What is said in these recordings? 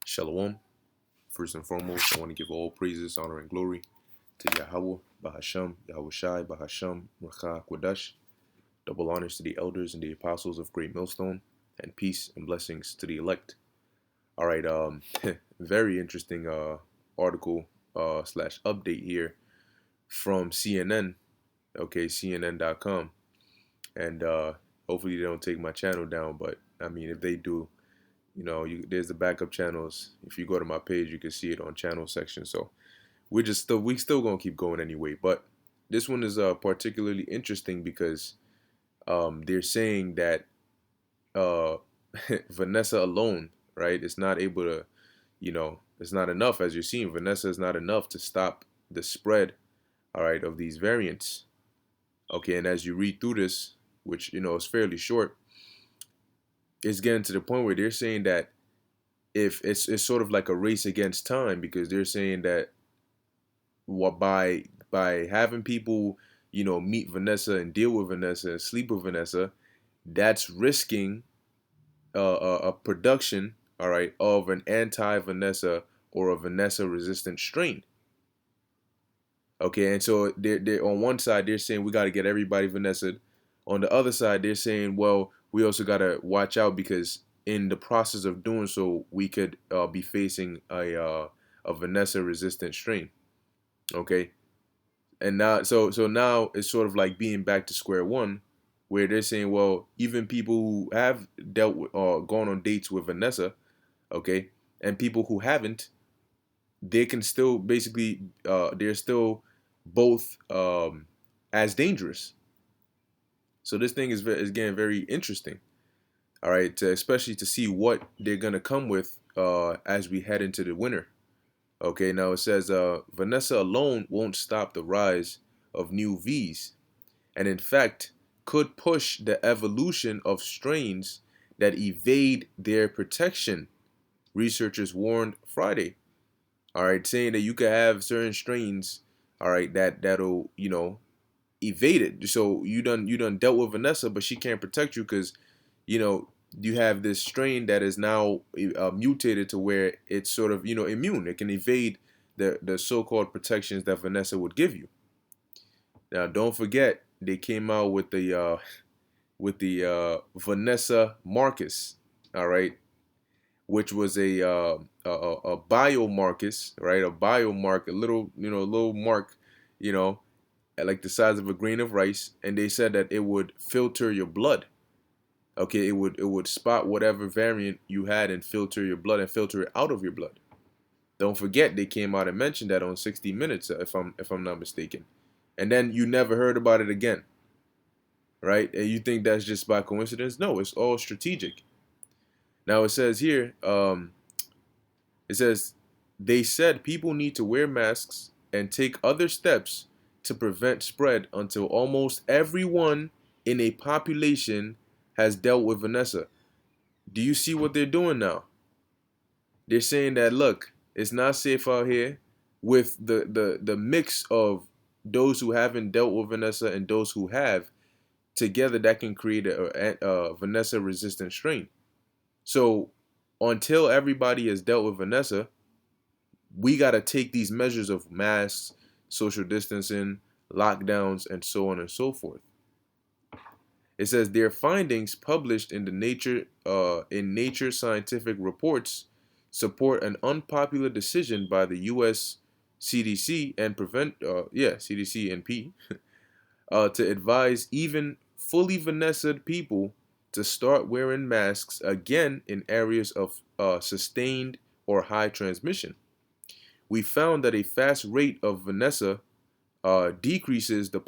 Shalom. First and foremost, I want to give all praises, honor, and glory to Yahweh, Bahasham, Yahweh Shai, Bahasham, Rakha, Kwadash. Double honors to the elders and the apostles of Great Millstone, and peace and blessings to the elect. All right, very interesting article slash update here from CNN, okay, CNN.com. And hopefully they don't take my channel down, but I mean, if they do, there's the backup channels. If you go to my page, you can see it on channel section. So we still gonna keep going anyway. But this one is particularly interesting because they're saying that uh, Vanessa alone, right, is not able to, it's not enough. As you're seeing, Vanessa is not enough to stop the spread, all right, of these variants. Okay, and as you read through this, which is fairly short, it's getting to the point where they're saying that if it's sort of like a race against time, because they're saying that what by having people meet Vanessa and deal with Vanessa and sleep with Vanessa, that's risking a production, all right, of an anti-Vanessa or a Vanessa-resistant strain. Okay, and so they're on one side they're saying we got to get everybody Vanessa. On the other side they're saying, well, we also got to watch out because in the process of doing so we could be facing a Vanessa-resistant strain. Okay, and now so now it's sort of like being back to square one, where they're saying, well, even people who have dealt with or gone on dates with Vanessa, okay, and people who haven't, they can still basically they're still both as dangerous. So this thing is getting very interesting. All right, especially to see what they're gonna come with as we head into the winter. Okay, now it says Vanessa alone won't stop the rise of new V's, and in fact could push the evolution of strains that evade their protection. Researchers warned Friday. All right, saying that you could have certain strains, all right, that'll evade it. So you done dealt with Vanessa, but she can't protect you because you know you have this strain that is now mutated to where it's sort of immune. It can evade the so-called protections that Vanessa would give you. Now, don't forget they came out with the Vanessa Marcus, all right, which was a biomarcus, right? A biomark, a little mark, you know, like the size of a grain of rice, and they said that it would filter your blood. Okay, it would spot whatever variant you had and filter your blood and filter it out of your blood. Don't forget they came out and mentioned that on 60 Minutes, if I'm not mistaken, and then you never heard about it again, right? And you think that's just by coincidence? No, it's all strategic. Now it says here, it says they said people need to wear masks and take other steps to prevent spread until almost everyone in a population has dealt with Vanessa. Do you see what they're doing now? They're saying that look, it's not safe out here with the mix of those who haven't dealt with Vanessa and those who have together that can create a Vanessa resistant strain. So until everybody has dealt with Vanessa, we got to take these measures of masks, social distancing, lockdowns, and so on and so forth. It says their findings published in the Nature Scientific Reports support an unpopular decision by the U.S. CDC and CDC and P to advise even fully Vanessa people to start wearing masks again in areas of sustained or high transmission. We found that a fast rate of Vanessa decreases the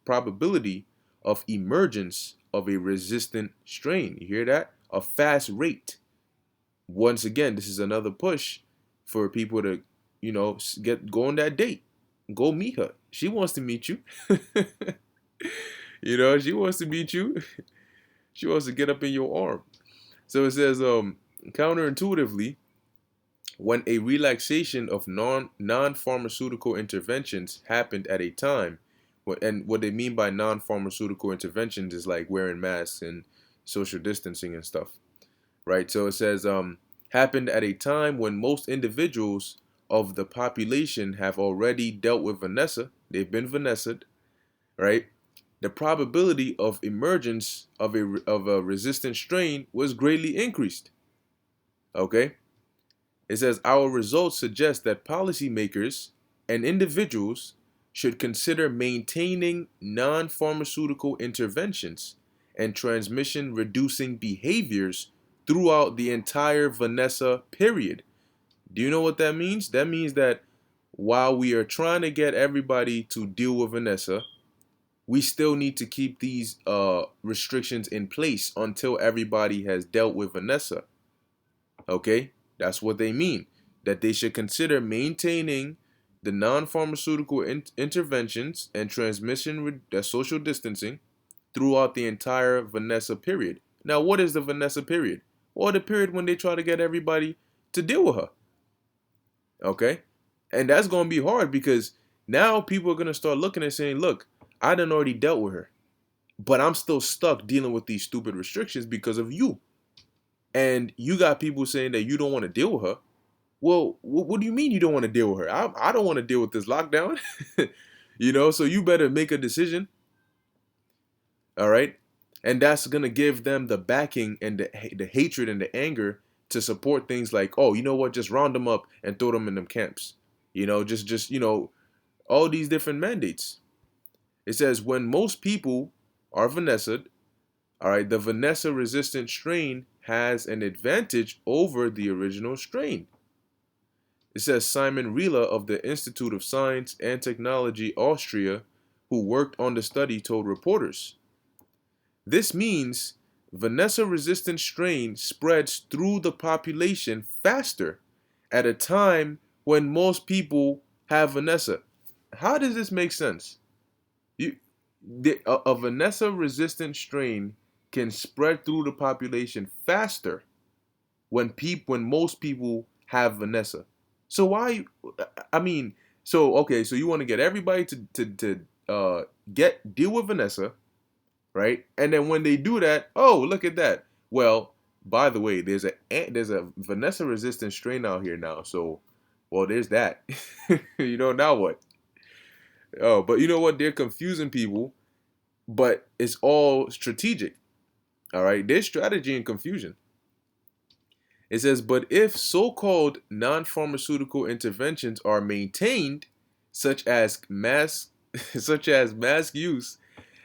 probability of emergence of a resistant strain. You hear that? A fast rate. Once again, this is another push for people to, go on that date. Go meet her. She wants to meet you. She wants to meet you. She wants to get up in your arm. So it says, counterintuitively, when a relaxation of non-pharmaceutical interventions happened at a time, and what they mean by non-pharmaceutical interventions is like wearing masks and social distancing and stuff, right? So it says happened at a time when most individuals of the population have already dealt with Vanessa. They've been Vanessa'd, right? The probability of emergence of a resistant strain was greatly increased. Okay? It says our results suggest that policymakers and individuals should consider maintaining non-pharmaceutical interventions and transmission reducing behaviors throughout the entire Vanessa period. Do you know what that means? That means that while we are trying to get everybody to deal with Vanessa, we still need to keep these restrictions in place until everybody has dealt with Vanessa. Okay, that's what they mean. That they should consider maintaining the non-pharmaceutical interventions and transmission social distancing throughout the entire Vanessa period. Now, what is the Vanessa period? Well, the period when they try to get everybody to deal with her. Okay, and that's going to be hard because now people are going to start looking and saying, "Look, I done already dealt with her, but I'm still stuck dealing with these stupid restrictions because of you." And you got people saying that you don't want to deal with her. Well, what do you mean you don't want to deal with her? I don't want to deal with this lockdown. So you better make a decision. All right. And that's going to give them the backing and the hatred and the anger to support things like, oh, you know what? Just round them up and throw them in them camps. All these different mandates. It says when most people are Vanessa, all right, the Vanessa-resistant strain has an advantage over the original strain. It says Simon Riehle of the Institute of Science and Technology, Austria, who worked on the study, told reporters. This means Vanessa-resistant strain spreads through the population faster at a time when most people have Vanessa. How does this make sense? A Vanessa-resistant strain can spread through the population faster when most people have Vanessa. So why? I mean, so okay, so you want to get everybody to deal with Vanessa, right? And then when they do that, oh, look at that. Well, by the way, there's a Vanessa resistant strain out here now. So, well, there's that. Now what? Oh, but you know what? They're confusing people, but it's all strategic. All right, there's strategy and confusion. It says, but if so-called non-pharmaceutical interventions are maintained, such as mask, such as mask use,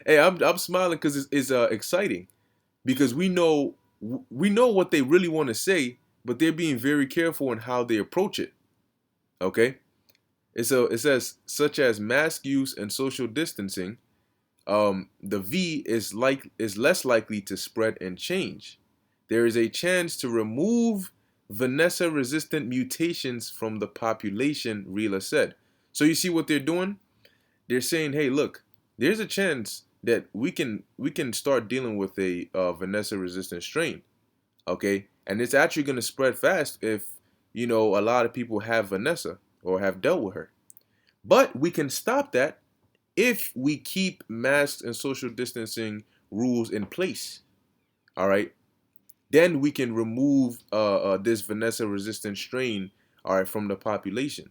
hey, I'm smiling because it's exciting because we know what they really want to say, but they're being very careful in how they approach it. Okay, it says such as mask use and social distancing. The V is less likely to spread and change. There is a chance to remove Vanessa-resistant mutations from the population, Rila said. So you see what they're doing? They're saying, hey, look, there's a chance that we can start dealing with a Vanessa-resistant strain, okay? And it's actually going to spread fast if a lot of people have Vanessa or have dealt with her. But we can stop that if we keep masks and social distancing rules in place. All right, then we can remove this Vanessa-resistant strain, all right, from the population.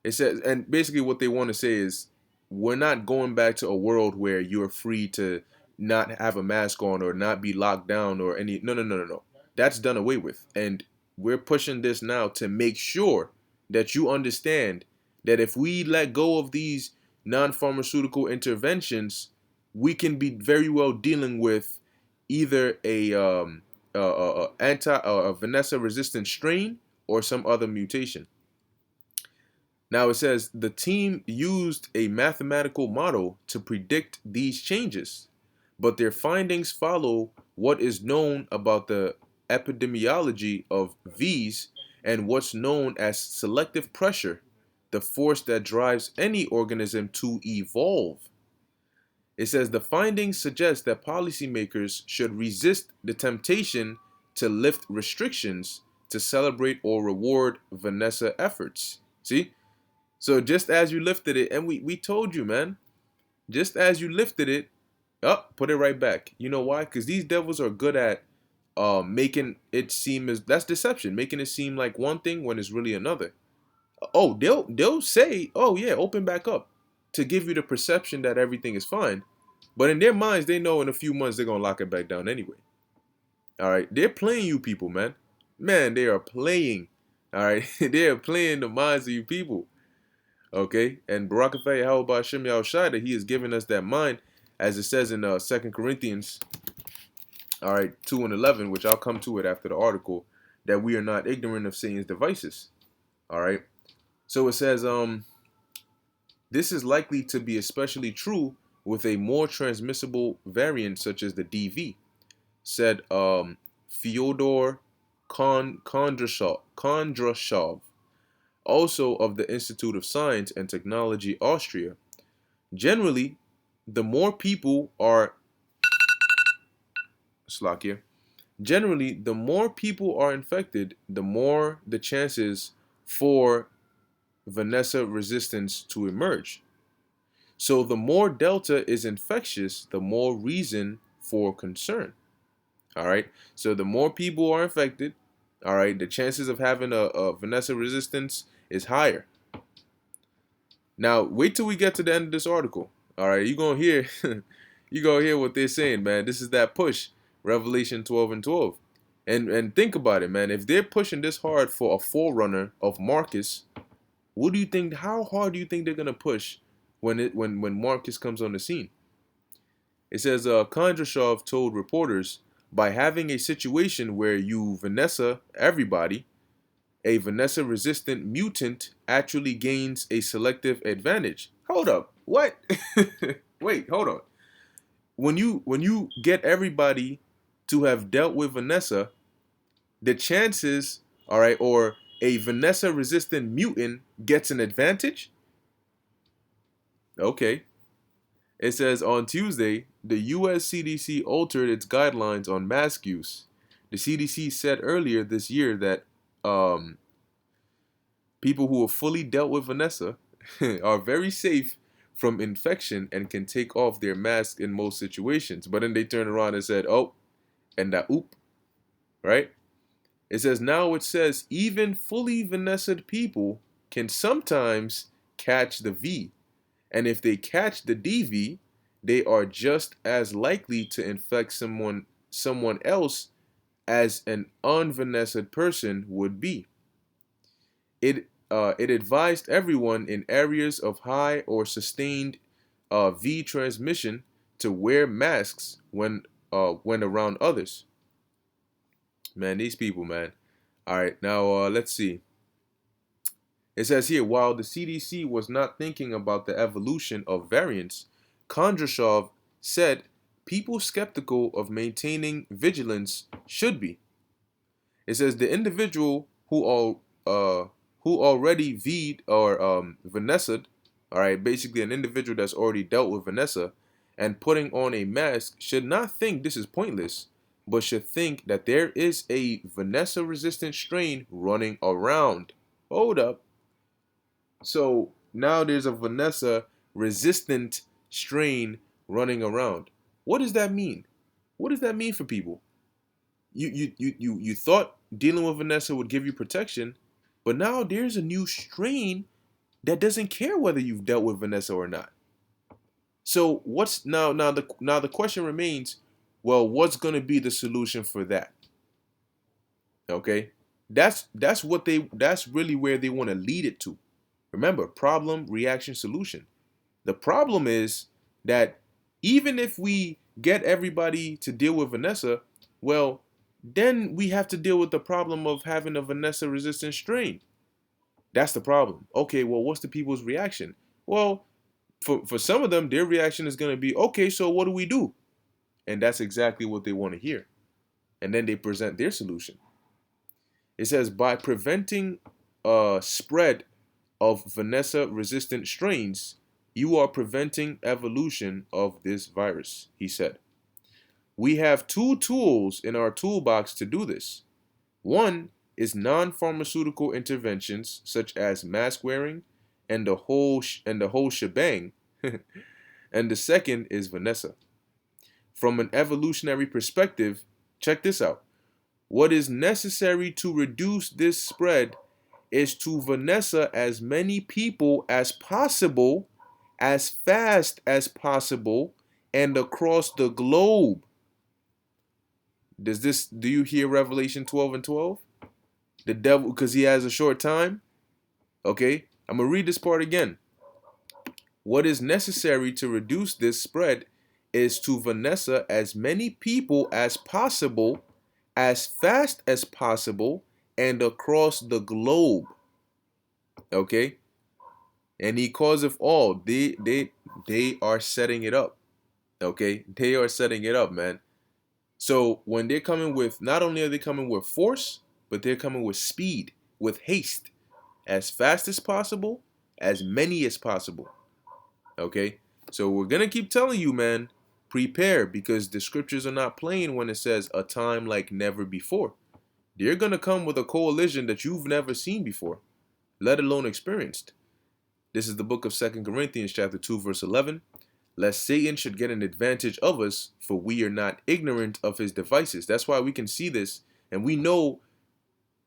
It says, and basically what they want to say is, we're not going back to a world where you're free to not have a mask on or not be locked down or any. No, no, no, no, no. That's done away with, and we're pushing this now to make sure that you understand that if we let go of these non-pharmaceutical interventions, we can be very well dealing with either a Vanessa-resistant strain or some other mutation. Now it says the team used a mathematical model to predict these changes, but their findings follow what is known about the epidemiology of V's and what's known as selective pressure, the force that drives any organism to evolve. It says the findings suggest that policymakers should resist the temptation to lift restrictions to celebrate or reward Vanessa efforts. See? So just as you lifted it, and we told you, man, just as you lifted it, up, put it right back. You know why? Because these devils are good at making it seem as that's deception, making it seem like one thing when it's really another. Oh, they'll say, "Oh yeah, open back up," to give you the perception that everything is fine, but in their minds, they know in a few months they're gonna lock it back down anyway. All right, they're playing you people, man. Man, they are playing. All right, they are playing the minds of you people. Okay, and Barakatha Yahweh Hashem Yahushai, that he is giving us that mind, as it says in 2 Corinthians, all right, 2:11, which I'll come to it after the article, that we are not ignorant of Satan's devices. All right, so it says, this is likely to be especially true with a more transmissible variant such as the DV, said Fyodor Kondrashov, also of the Institute of Science and Technology, Austria. Generally, the more people are Slakia. Generally, the more people are infected, the more the chances for Vanessa resistance to emerge. So the more Delta is infectious, the more reason for concern. All right. So the more people are infected, all right, the chances of having a Vanessa resistance is higher. Now, wait till we get to the end of this article. All right, you're gonna hear you're gonna hear what they're saying, man. This is that push, Revelation 12 and 12. And think about it, man. If they're pushing this hard for a forerunner of Marcus, what do you think? How hard do you think they're gonna push when Marcus comes on the scene? It says Kondrashov told reporters, by having a situation where you Vanessa everybody, a Vanessa resistant mutant actually gains a selective advantage. Hold up. What? Wait, hold on. When you get everybody to have dealt with Vanessa, the chances, all right, or a Vanessa resistant mutant gets an advantage? Okay. It says on Tuesday, the US CDC altered its guidelines on mask use. The CDC said earlier this year that people who have fully dealt with Vanessa are very safe from infection and can take off their mask in most situations. But then they turned around and said, oh, and that oop, right? It says now it says even fully Vanessa people can sometimes catch the V. And if they catch the DV, they are just as likely to infect someone else as an unvanessed person would be. It advised everyone in areas of high or sustained V transmission to wear masks when around others. Man, these people, man. All right, now let's see. It says here, while the CDC was not thinking about the evolution of variants, Kondrashov said people skeptical of maintaining vigilance should be. It says the individual who already V'd or Vanessa'd, all right, basically an individual that's already dealt with Vanessa, and putting on a mask should not think this is pointless, but should think that there is a Vanessa-resistant strain running around. Hold up. So now there's a Vanessa-resistant strain running around. What does that mean? What does that mean for people? You thought dealing with Vanessa would give you protection, but now there's a new strain that doesn't care whether you've dealt with Vanessa or not. So what's now the question remains, well, what's going to be the solution for that? Okay? That's really where they want to lead it to. Remember, problem, reaction, solution. The problem is that even if we get everybody to deal with Vanessa, well, then we have to deal with the problem of having a Vanessa resistant strain. That's the problem. Okay, well, what's the people's reaction? Well, for some of them, their reaction is going to be, okay, so what do we do? And that's exactly what they want to hear. And then they present their solution. It says, by preventing spread of Vanessa resistant strains, you are preventing evolution of this virus, he said. We have two tools in our toolbox to do this. One is non-pharmaceutical interventions such as mask wearing and the whole shebang, and the second is Vanessa. From an evolutionary perspective, check this out. What is necessary to reduce this spread is to Vanessa as many people as possible, as fast as possible, and across the globe. Do you hear Revelation 12 and 12? The devil, because he has a short time. Okay, I'm going to read this part again. What is necessary to reduce this spread is to Vanessa as many people as possible, as fast as possible, and across the globe. Okay, and he causeth all. They are setting it up. Okay, they are setting it up, man. So when they're coming with, not only are they coming with force, but they're coming with speed, with haste, as fast as possible, as many as possible. Okay, so we're gonna keep telling you, man, prepare, because the scriptures are not playing when it says a time like never before. They're gonna come with a coalition that you've never seen before, let alone experienced. This is the book of 2 Corinthians chapter 2 verse 11. Lest Satan should get an advantage of us, for we are not ignorant of his devices. That's why we can see this, and we know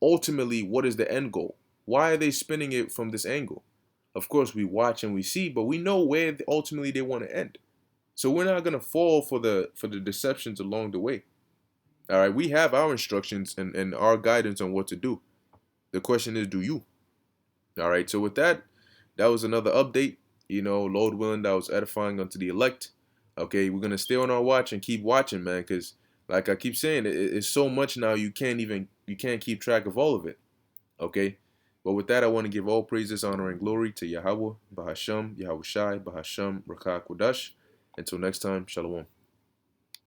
ultimately what is the end goal. Why are they spinning it from this angle? Of course, we watch and we see, but we know where ultimately they want to end. So we're not gonna fall for the deceptions along the way. All right, we have our instructions and our guidance on what to do. The question is, do you? All right. So with that, that was another update. Lord willing, that was edifying unto the elect. Okay, we're gonna stay on our watch and keep watching, man, because like I keep saying, it's so much now you can't keep track of all of it. Okay, but with that, I want to give all praises, honor, and glory to Yahweh, Bahasham, Yahweh Shai, Bahasham, Rakah Kodash. Until next time, Shalom.